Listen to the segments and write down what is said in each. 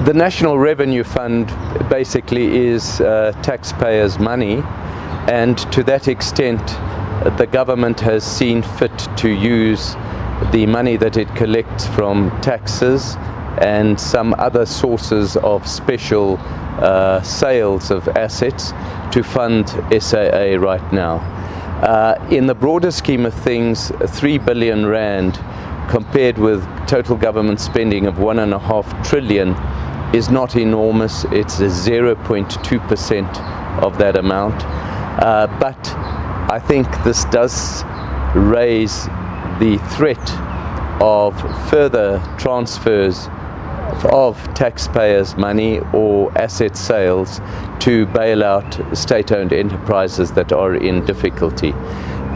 The National Revenue Fund basically is taxpayers' money, and to that extent the government has seen fit to use the money that it collects from taxes and some other sources of special sales of assets to fund SAA right now. In the broader scheme of things, 3 billion rand compared with total government spending of 1.5 trillion is not enormous. It's a 0.2% of that amount. But I think this does raise the threat of further transfers of taxpayers' money or asset sales to bail out state-owned enterprises that are in difficulty.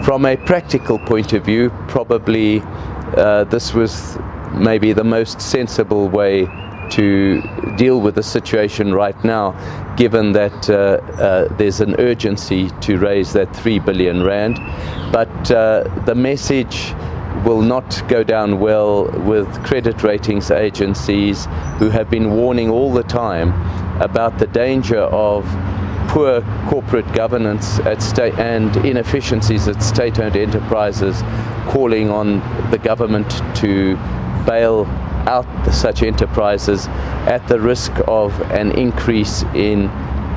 From a practical point of view, probably this was maybe the most sensible way to deal with the situation right now, given that there's an urgency to raise that 3 billion rand. But the message will not go down well with credit ratings agencies who have been warning all the time about the danger of poor corporate governance at state and inefficiencies at state-owned enterprises, calling on the government to bail out such enterprises at the risk of an increase in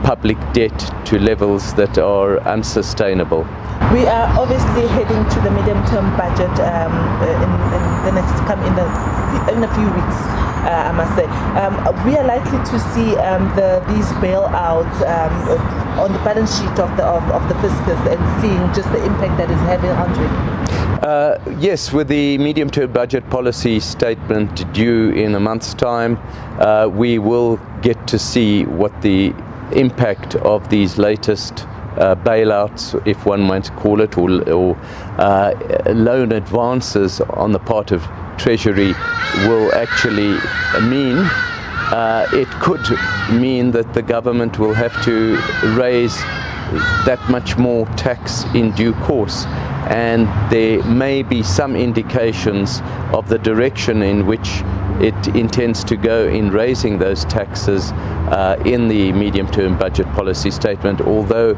public debt to levels that are unsustainable. We are obviously heading to the medium-term budget in a few weeks, I must say. We are likely to see these bailouts on the balance sheet of the fiscus and seeing just the impact that is having onto it. Yes, with the medium-term budget policy statement due in a month's time, we will get to see what the impact of these latest bailouts, if one might call it, or loan advances on the part of Treasury will actually mean. It could mean that the government will have to raise that much more tax in due course, and there may be some indications of the direction in which it intends to go in raising those taxes in the medium-term budget policy statement, although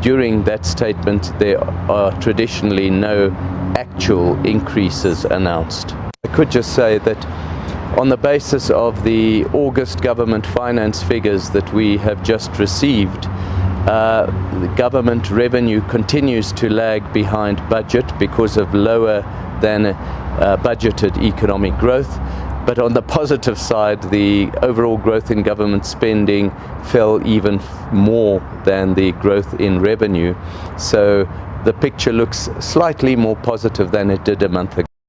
during that statement there are traditionally no actual increases announced. I could just say that on the basis of the August government finance figures that we have just received, the government revenue continues to lag behind budget because of lower than budgeted economic growth. But on the positive side, the overall growth in government spending fell even more than the growth in revenue. So the picture looks slightly more positive than it did a month ago.